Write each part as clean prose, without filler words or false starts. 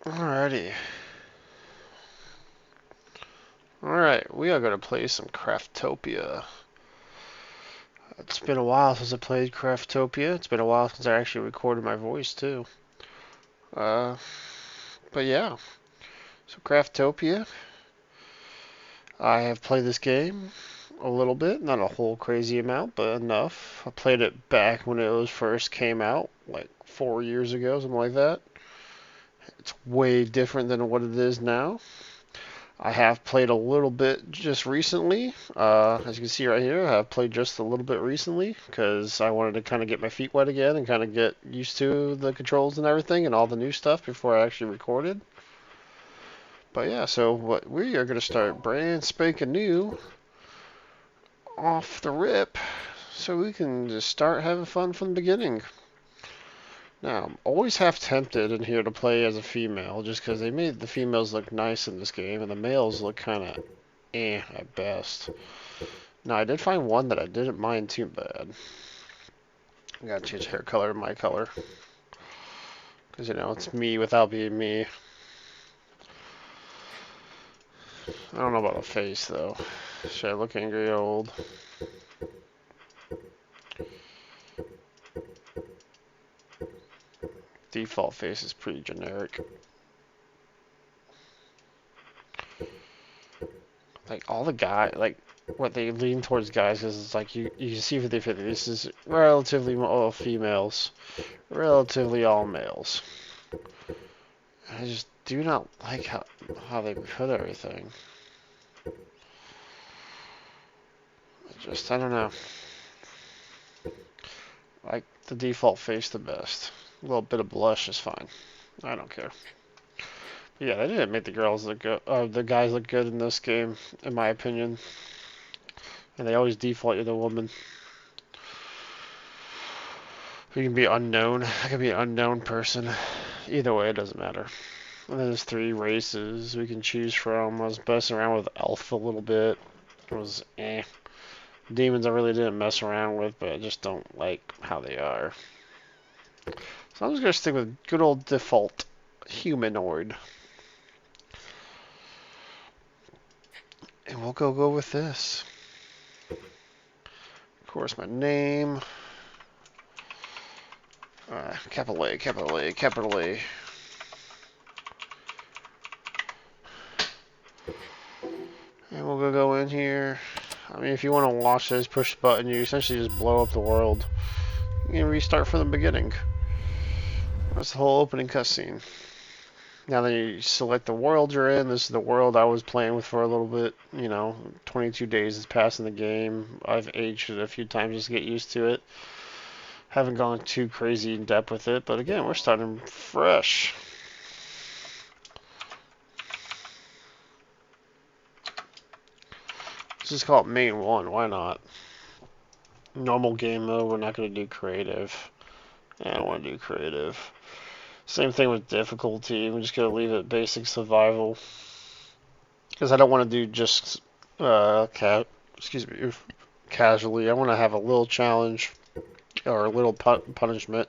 Alrighty. Alright, we are going to play some Craftopia. It's been a while since I played Craftopia. It's been a while since I actually recorded my voice, too. Uh, but yeah. So Craftopia. I have played this game a little bit. Not a whole crazy amount, but enough. I played it back when it was first came out, like 4 years ago, something like that. It's way different than what it is now. I have played a little bit just recently. As you can see right here, I have played just a little bit recently because I wanted to kind of get my feet wet again and kind of get used to the controls and everything and all the new stuff before I actually recorded. But yeah, so what we are going to start brand spanking new off the rip so we can just start having fun from the beginning. Now, I'm always half tempted in here to play as a female just because they made the females look nice in this game and the males look kind of at best. Now, I did find one that I didn't mind too bad. I gotta change hair color to my color. Because, you know, it's me without being me. I don't know about the face, though. Should I look angry old? Default face is pretty generic. Like, all the guys, like, what they lean towards guys is it's like you can see what they fit. This is relatively all females, relatively all males. I just do not like how they put everything. I don't know. Like the default face the best. A little bit of blush is fine. I don't care. But yeah, they didn't make the girls look good. The guys look good in this game, in my opinion. And they always default you the woman. You can be unknown. I can be an unknown person. Either way, it doesn't matter. And then there's 3 races we can choose from. I was messing around with Elf a little bit. It was Demons I really didn't mess around with, but I just don't like how they are. So I'm just going to stick with good old default humanoid. And we'll go with this. Of course, my name. Capital A, capital A, capital A. And we'll go in here. I mean, if you want to watch this, push the button, you essentially just blow up the world. You can restart from the beginning. That's the whole opening cutscene. Now that you select the world you're in, this is the world I was playing with for a little bit. You know, 22 days has passed in the game. I've aged it a few times just to get used to it. Haven't gone too crazy in depth with it, but again, we're starting fresh. Let's just call it main 1, why not? Normal game mode, we're not going to do creative. I don't want to do creative. Same thing with difficulty, we're just going to leave it basic survival. Because I don't want to do just casually. I want to have a little challenge or a little punishment.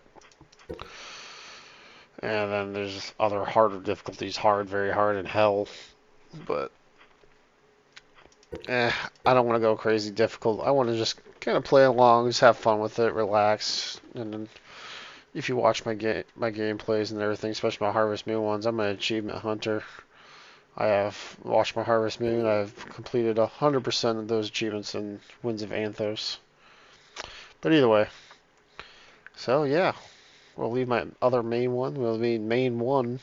And then there's other harder difficulties, hard, very hard, and hell. But I don't want to go crazy difficult. I want to just kind of play along, just have fun with it, relax. And then if you watch my gameplays and everything, especially my Harvest Moon ones, I'm an achievement hunter. I have watched my Harvest Moon. I've completed 100% of those achievements in Winds of Anthos. But either way. So yeah, we'll leave my other main one. We'll leave main 1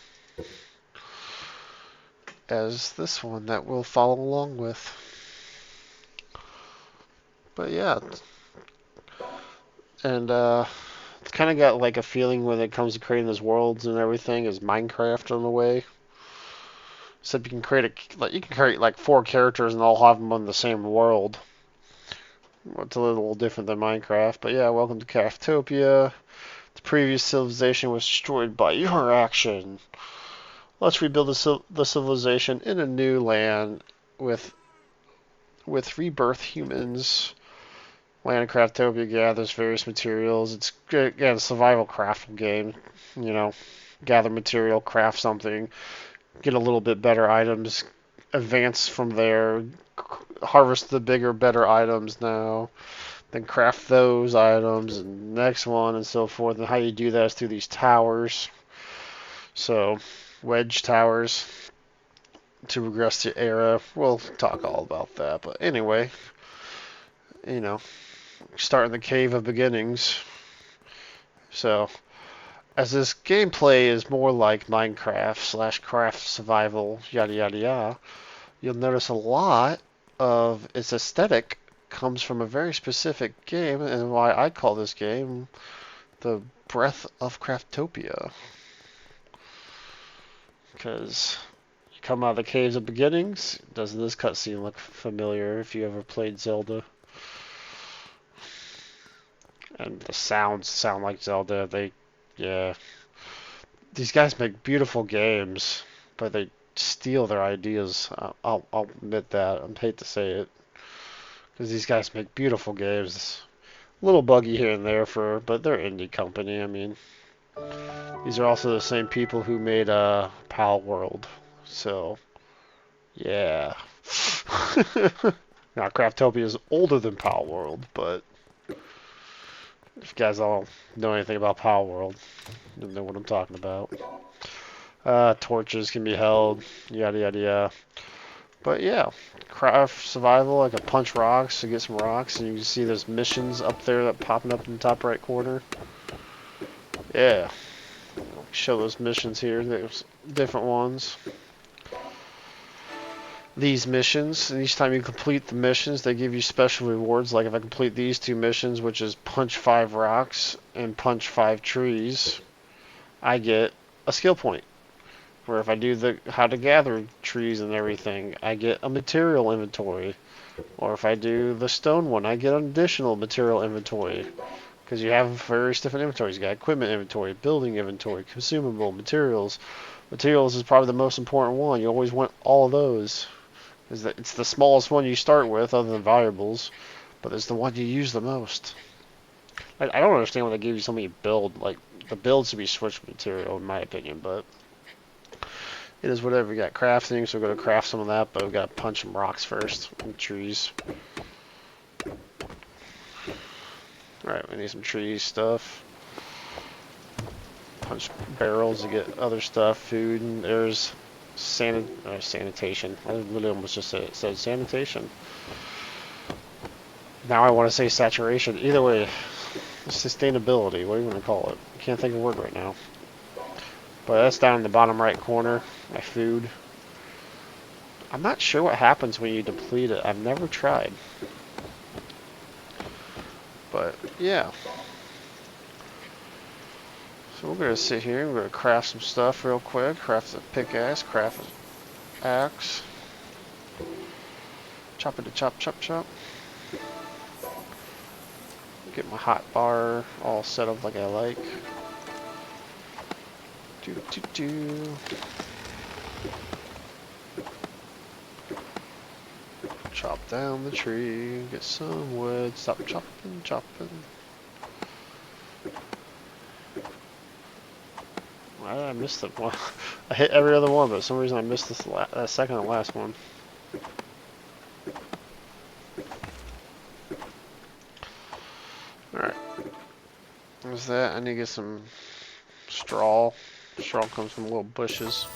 as this one that we'll follow along with. But yeah, and it's kind of got like a feeling when it comes to creating those worlds and everything is Minecraft in a way. Except you can create like 4 characters and all have them on the same world. It's a little different than Minecraft, but yeah, welcome to Craftopia. The previous civilization was destroyed by your action. Let's rebuild the civilization in a new land with rebirth humans. Land of Craftopia gathers various materials. It's again a survival craft game. You know, gather material, craft something, get a little bit better items, advance from there, harvest the bigger, better items now, then craft those items and next one and so forth. And how you do that is through these towers. So, wedge towers to regress the era. We'll talk all about that. But anyway, you know, start in the cave of beginnings. So, as this gameplay is more like Minecraft slash craft survival, yada yada yada, you'll notice a lot of its aesthetic comes from a very specific game, and why I call this game the Breath of Craftopia. Because you come out of the caves of beginnings, doesn't this cutscene look familiar if you ever played Zelda? And the sounds sound like Zelda. Yeah. These guys make beautiful games, but they steal their ideas. I'll admit that. I hate to say it, because these guys make beautiful games. A little buggy here and there but they're indie company. I mean, these are also the same people who made Pal World. So, yeah. Now, Craftopia is older than Pal World, but if you guys all know anything about Pal World, you know what I'm talking about. Torches can be held, yada yada yada. But yeah, craft survival. I can punch rocks to get some rocks, and you can see there's missions up there that popping up in the top right corner. Yeah, I'll show those missions here. There's different ones. These missions, and each time you complete the missions, they give you special rewards. Like if I complete these two missions, which is punch 5 rocks and punch 5 trees, I get a skill point. Where if I do the how to gather trees and everything, I get a material inventory. Or if I do the stone one, I get an additional material inventory. Because you have various different inventories. You got equipment inventory, building inventory, consumable, materials. Materials is probably the most important one. You always want all of those. It's the smallest one you start with, other than valuables, but it's the one you use the most. I don't understand why they give you so many build. Like, the builds should be switched material, in my opinion, but it is whatever. We got crafting, so we're going to craft some of that, but we got to punch some rocks first, and trees. Alright, we need some tree stuff. Punch barrels to get other stuff, food, and there's sanitation. I literally almost just said sanitation. Now I want to say saturation. Either way, sustainability, what do you want to call it? I can't think of a word right now. But that's down in the bottom right corner, my food. I'm not sure what happens when you deplete it. I've never tried. But, yeah. So we're going to sit here, we're going to craft some stuff real quick. Craft a pickaxe, craft an axe. Chop it to chop, chop, chop. Get my hot bar all set up like I like. Chop down the tree, get some wood, stop chopping, chopping. I missed the one. I hit every other one, but for some reason I missed this second and last one. Alright. There's that. I need to get some straw. Straw comes from little bushes.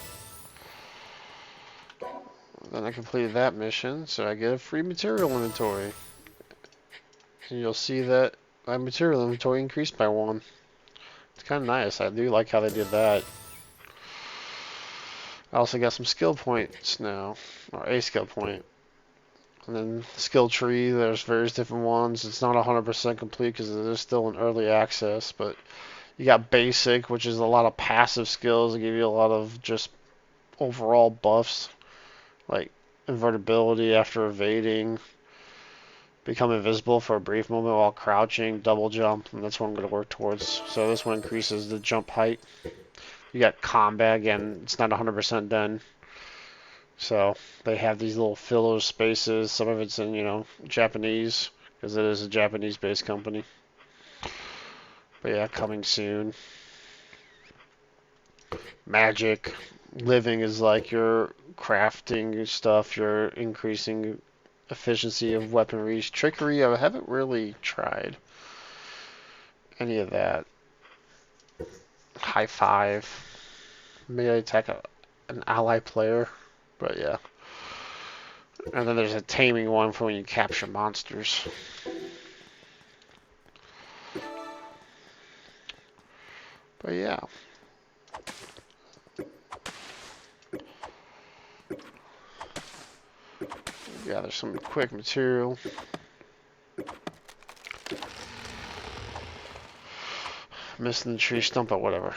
Then I completed that mission, so I get a free material inventory. And you'll see that my material inventory increased by 1. It's kind of nice. I do like how they did that. I also got some skill points now, or a skill point. And then skill tree, there's various different ones. It's not 100% complete because it is still in early access, but you got basic, which is a lot of passive skills that give you a lot of just overall buffs, like invertibility after evading, become invisible for a brief moment while crouching, double jump, and that's what I'm going to work towards. So this one increases the jump height. You got combat, again, it's not 100% done. So they have these little filler spaces. Some of it's in, Japanese, because it is a Japanese-based company. But yeah, coming soon. Magic. Living is like your crafting stuff, your increasing efficiency of weaponry. Trickery, I haven't really tried any of that. High five. Maybe I attack an ally player. But yeah. And then there's a taming one for when you capture monsters. But yeah. Gather some quick material. Missing the tree stump, but whatever.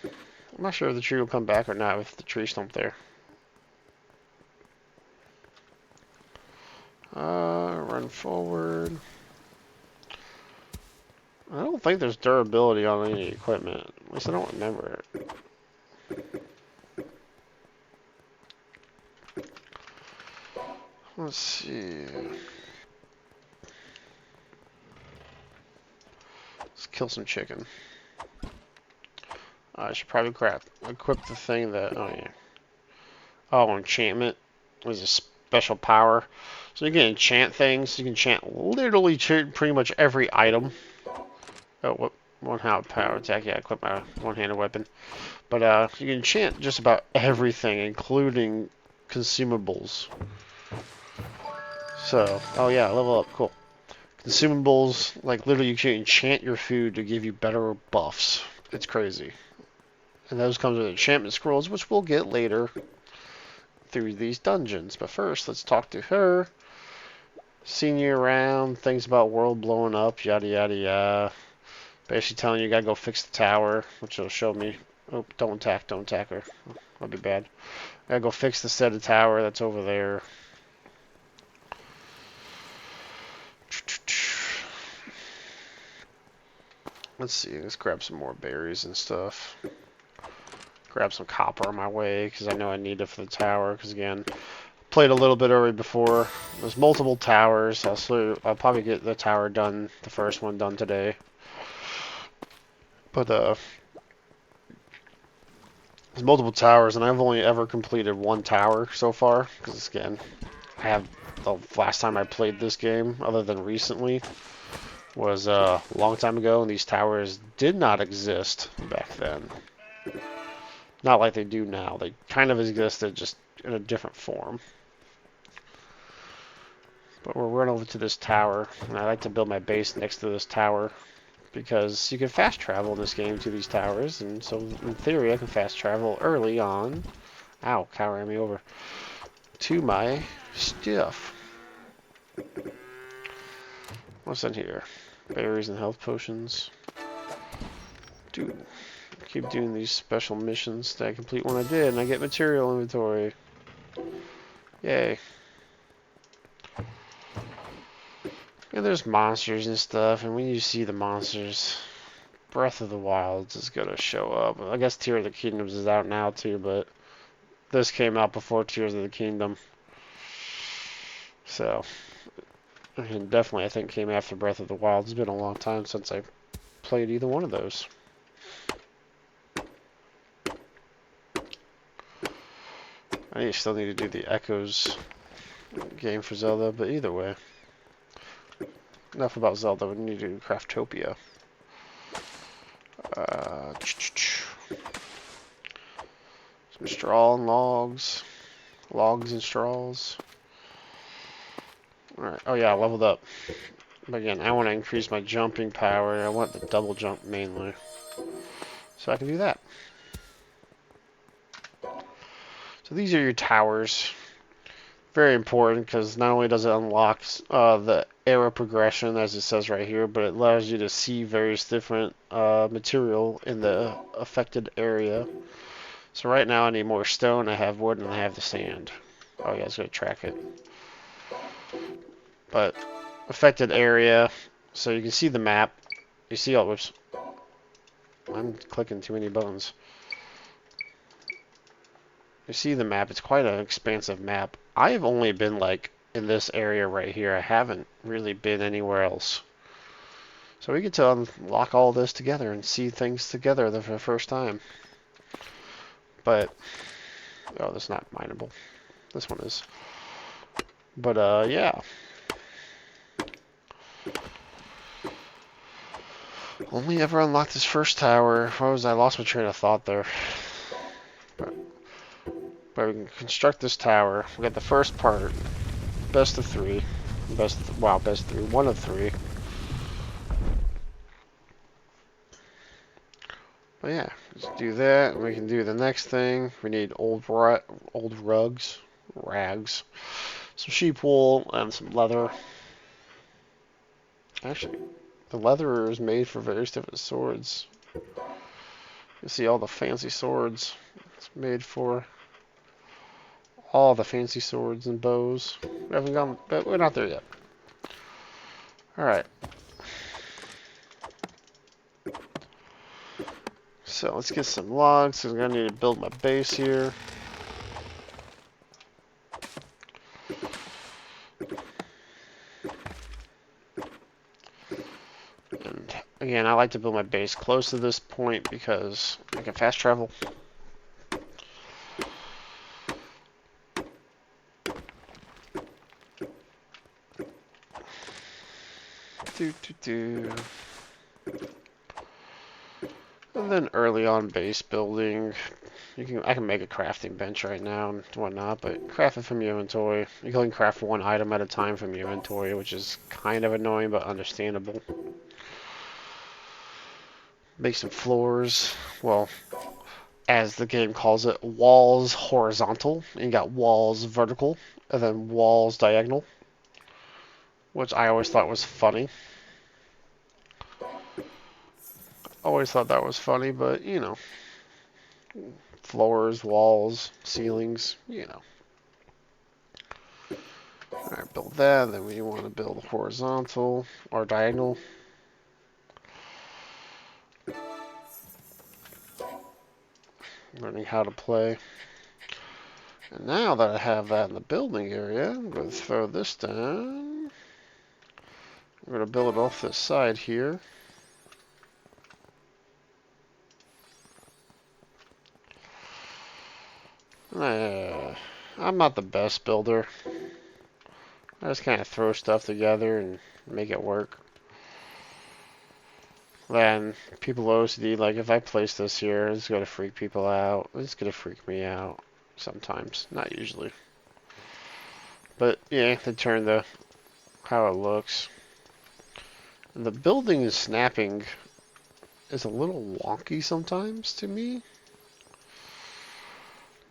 I'm not sure if the tree will come back or not with the tree stump there. Run forward. I don't think there's durability on any equipment. At least I don't remember it. Let's see. Let's kill some chicken. I should probably equip the thing that. Oh yeah. Oh, enchantment is a special power. So you can enchant things. You can enchant literally pretty much every item. Oh, what? One-handed power attack. Yeah, I equip my one-handed weapon. But you can enchant just about everything, including consumables. So, oh yeah, level up. Cool. Consumables, like literally you can enchant your food to give you better buffs. It's crazy. And those comes with enchantment scrolls, which we'll get later through these dungeons. But first, let's talk to her. Seeing you around, things about world blowing up, yada yada yada. Basically telling you gotta go fix the tower, which will show me. Oh, don't attack her. That'll be bad. Gotta go fix the set of tower that's over there. Let's see, let's grab some more berries and stuff. Grab some copper on my way, because I know I need it for the tower, because again, played a little bit already before. There's multiple towers. I'll probably get the tower done, the first one done today. But there's multiple towers, and I've only ever completed one tower so far, because again, I have the last time I played this game, other than recently, was a long time ago, and these towers did not exist back then. Not like they do now. They kind of existed, just in a different form. But we're running over to this tower, and I like to build my base next to this tower, because you can fast travel in this game to these towers, and so in theory I can fast travel early on. Ow, cow ran me over. To my stuff. What's in here? Berries and health potions. Dude, keep doing these special missions that I complete when I did, and I get material inventory. Yay. And there's monsters and stuff, and when you see the monsters, Breath of the Wild is gonna show up. I guess Tears of the Kingdoms is out now too, but this came out before Tears of the Kingdom. So, and definitely I think came after Breath of the Wild. It's been a long time since I played either one of those. I still need to do the Echoes game for Zelda, but either way. Enough about Zelda, we need to do Craftopia. Some straw and logs. Logs and straws. Alright, oh yeah, I leveled up. But again, I want to increase my jumping power. I want the double jump mainly. So I can do that. So these are your towers. Very important because not only does it unlock the era progression as it says right here, but it allows you to see various different material in the affected area. So right now I need more stone, I have wood, and I have the sand. Oh yeah, it's going to track it. But affected area, so you can see the map. You see, oh, whoops. I'm clicking too many buttons. You see the map, it's quite an expansive map. I have only been like in this area right here. I haven't really been anywhere else. So we get to unlock all this together and see things together for the first time. But, oh, that's not mineable. This one is. But, yeah. Only ever unlocked this first tower. I lost my train of thought there. But we can construct this tower. We got the first part. Best of three. Best of three. One of three. But yeah, let's do that. We can do the next thing. We need old rags, some sheep wool, and some leather. Actually, the leather is made for various different swords. You see all the fancy swords. It's made for all the fancy swords and bows. We haven't gone, but we're not there yet. All right. So let's get some logs, because I'm going to need to build my base here. And again, I like to build my base close to this point because I can fast travel. And then early on base building, I can make a crafting bench right now and whatnot, but craft it from your inventory. You can only craft one item at a time from your inventory, which is kind of annoying but understandable. Make some floors. Well, as the game calls it, walls horizontal. And you got walls vertical, and then walls diagonal, which I always thought was funny. Always thought that was funny, but you know, floors, walls, ceilings, you know. Alright, build that. Then we want to build horizontal or diagonal. Learning how to play. And now that I have that in the building area, I'm going to throw this down. I'm going to build it off this side here. I'm not the best builder. I just kind of throw stuff together and make it work. Then people OCD, like if I place this here, it's going to freak people out. It's going to freak me out sometimes, not usually. But yeah, they turn how it looks. And the building is snapping is a little wonky sometimes to me,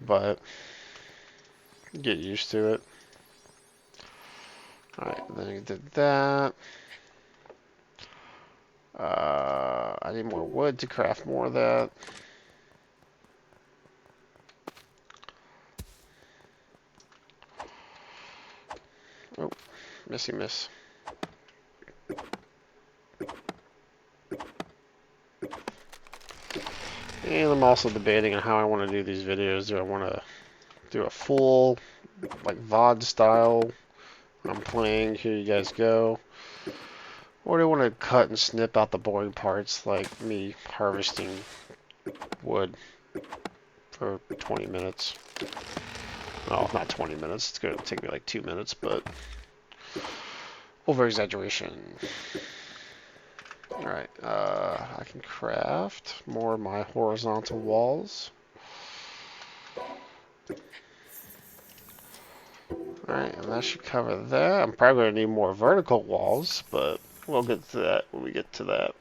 but get used to it. Alright, then I did that. I need more wood to craft more of that. Oh, missy miss. And I'm also debating on how I want to do these videos. Do I want to do a full, like VOD style? I'm playing, here you guys go. Or do I want to cut and snip out the boring parts, like me harvesting wood for 20 minutes? Oh, not 20 minutes. It's going to take me like 2 minutes, but over exaggeration. Alright, I can craft more of my horizontal walls. Alright, and that should cover that. I'm probably going to need more vertical walls, but we'll get to that when we get to that.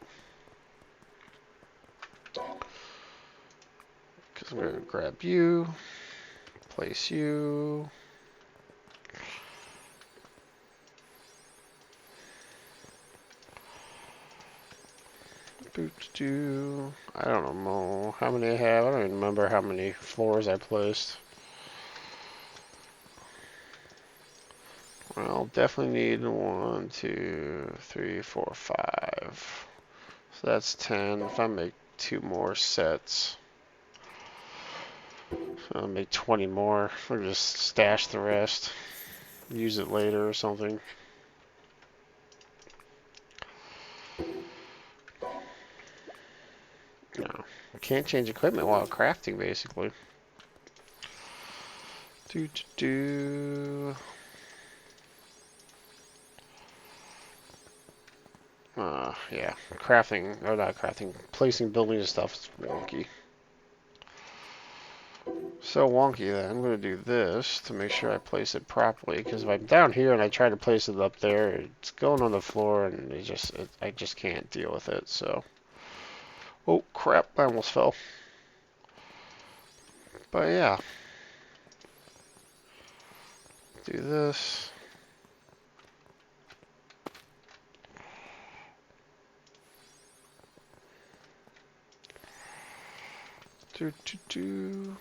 Because I'm going to grab you, place you. I don't know how many I have. I don't even remember how many floors I placed. Well, definitely need 1, 2, 3, 4, 5. So that's 10. If I make 2 more sets, so I'll make 20 more. We'll just stash the rest. use it later or something. No, I can't change equipment while crafting, basically. Yeah, crafting, or not crafting, placing buildings and stuff is wonky. So wonky that I'm going to do this to make sure I place it properly, because if I'm down here and I try to place it up there, it's going on the floor and I just can't deal with it, so. Oh crap, I almost fell. But yeah. Do this. Do.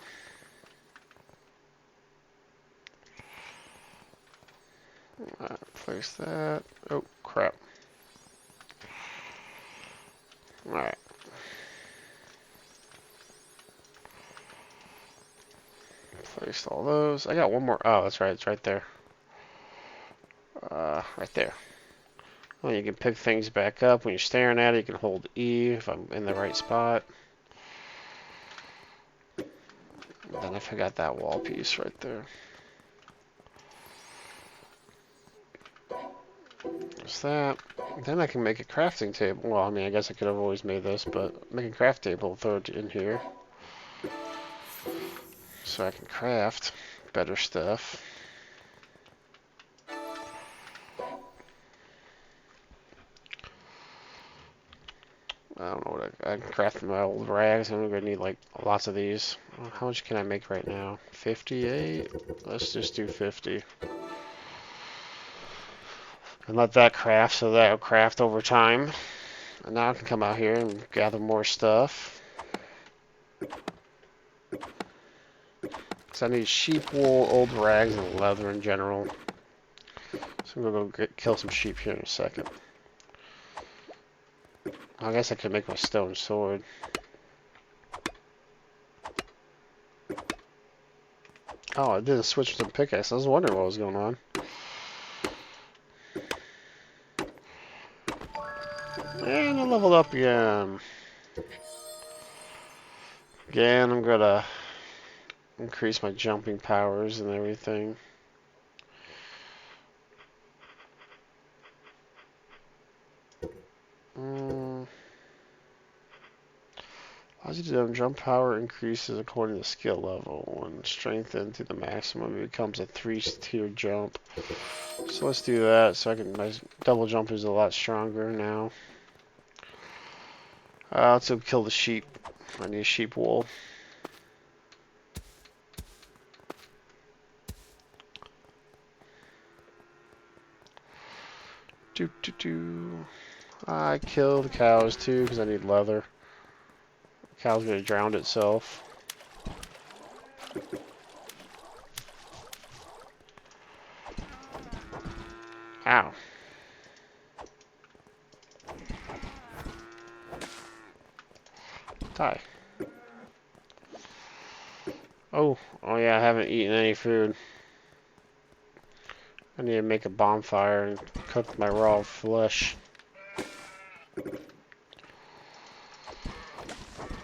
Place that. Oh, crap. Alright. Placed all those. I got one more. Oh, that's right. It's right there. Right there. Well, you can pick things back up. When you're staring at it, you can hold E if I'm in the right spot. Then I forgot that wall piece right there. There's that. Then I can make a crafting table. Well, I mean, I guess I could have always made this, but make a craft table, throw it in here. So I can craft better stuff. I don't know what I can craft my old rags. I'm gonna need like lots of these. How much can I make right now? 58? Let's just do 50. And let that craft, so that'll craft over time. And now I can come out here and gather more stuff. So I need sheep wool, old rags, and leather in general. So I'm gonna go kill some sheep here in a second. I guess I could make my stone sword. Oh, I didn't switch to the pickaxe. I was wondering what was going on. And I leveled up again. Again, I'm gonna increase my jumping powers and everything. Positive jump power increases according to skill level. When strengthened to the maximum, it becomes a 3-tier jump. So let's do that. So my double jump is a lot stronger now. Let's go kill the sheep. I need sheep wool. I kill the cows too because I need leather. The cow's gonna drown itself. Ow. Die. Oh yeah, I haven't eaten any food. I need to make a bonfire and cook my raw flesh.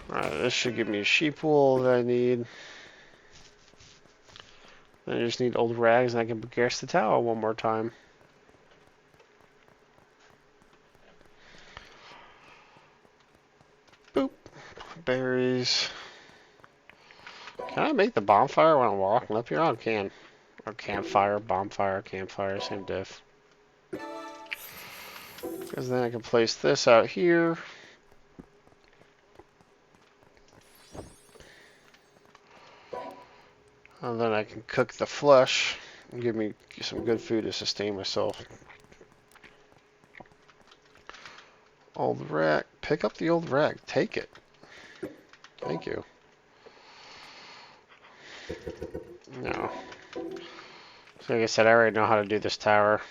Alright, this should give me sheep wool that I need. Then I just need old rags and I can progress the tower one more time. Boop. Berries. Can I make the bonfire when I'm walking up here? Oh, I can. Or campfire, bonfire, campfire, same diff. Because then I can place this out here. And then I can cook the flesh and give me some good food to sustain myself. Old rag. Pick up the old rag. Take it. Thank you. No. So like I said, I already know how to do this tower.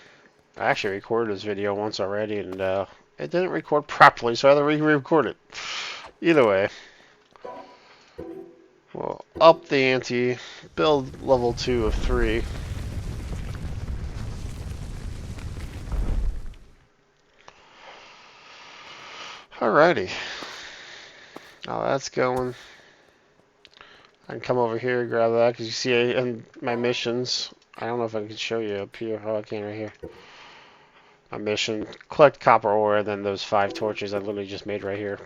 I actually recorded this video once already, and it didn't record properly, so I had to re-record it. Either way. Well, up the ante. Build level 2 of 3. Alrighty. Now that's going. I can come over here and grab that because you see in my missions. I don't know if I can show you up here. Oh, I can right here. My mission: collect copper ore, and then those 5 torches I literally just made right here.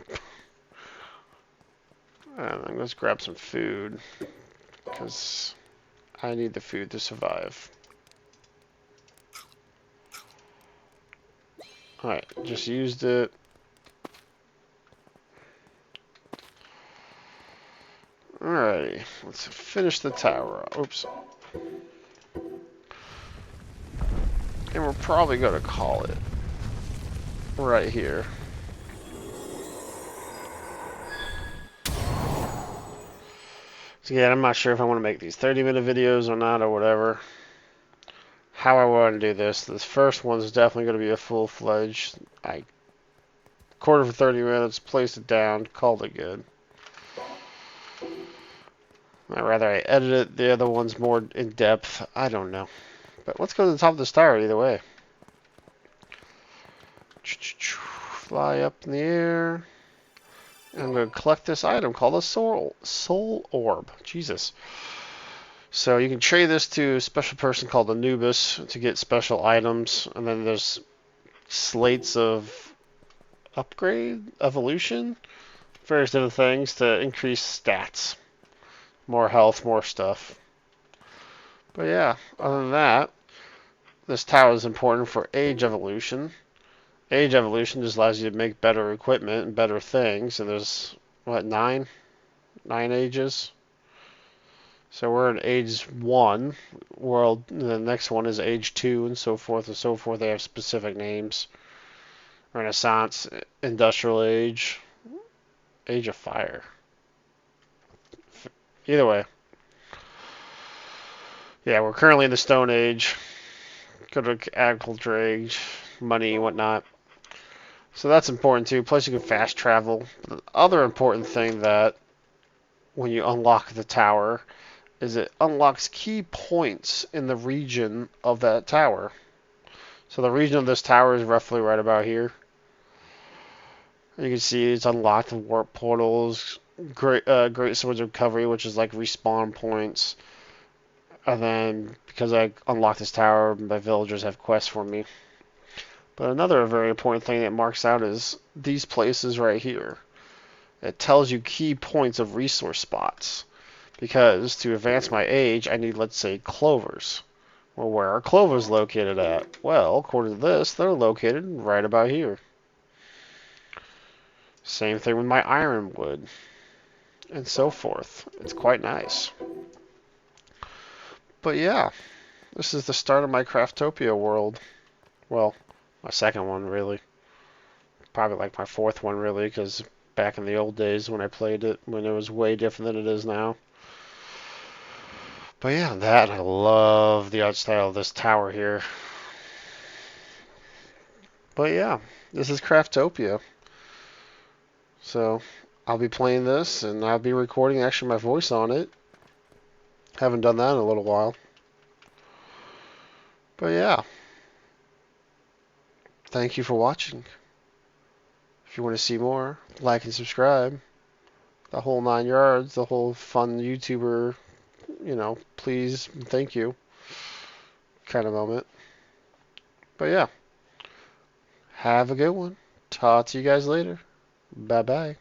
And let's grab some food because I need the food to survive. Alright, just used it. Alrighty, let's finish the tower. Oops. And we're probably going to call it right here. So yeah, I'm not sure if I want to make these 30-minute videos or not or whatever. How I want to do this. This first one is definitely going to be a full-fledged. I recorded for 30 minutes, placed it down, called it good. I'd rather I edit it. The other one's more in depth. I don't know. But let's go to the top of this tower either way. Fly up in the air. And I'm going to collect this item called a soul orb. Jesus. So you can trade this to a special person called Anubis to get special items. And then there's slates of upgrade, evolution, various different things to increase stats. More health, more stuff. But yeah, other than that, this tower is important for age evolution. Age evolution just allows you to make better equipment and better things. And there's, what, 9? 9 ages? So we're in age 1. World. The next one is age 2, and so forth and so forth. They have specific names. Renaissance, Industrial Age, Age of Fire. Either way. Yeah, we're currently in the Stone Age. Go to Agriculture Age, money, whatnot. So that's important too. Plus you can fast travel. The other important thing that when you unlock the tower is it unlocks key points in the region of that tower. So the region of this tower is roughly right about here. You can see it's unlocked with warp portals, great swords of recovery, which is like respawn points. And then because I unlocked this tower, my villagers have quests for me. But another very important thing that marks out is these places right here. It tells you key points of resource spots. Because to advance my age, I need, let's say, clovers. Well, where are clovers located at? Well, according to this, they're located right about here. Same thing with my ironwood. And so forth. It's quite nice. But yeah, this is the start of my Craftopia world. Well, my second one, really. Probably like my fourth one, really, because back in the old days when I played it, when it was way different than it is now. But yeah, that, I love the art style of this tower here. But yeah, this is Craftopia. So, I'll be playing this, and I'll be recording actually my voice on it. Haven't done that in a little while. But yeah, thank you for watching. If you want to see more, like and subscribe. The whole 9 yards, the whole fun YouTuber, please, thank you kind of moment. But yeah, have a good one. Talk to you guys later. Bye-bye.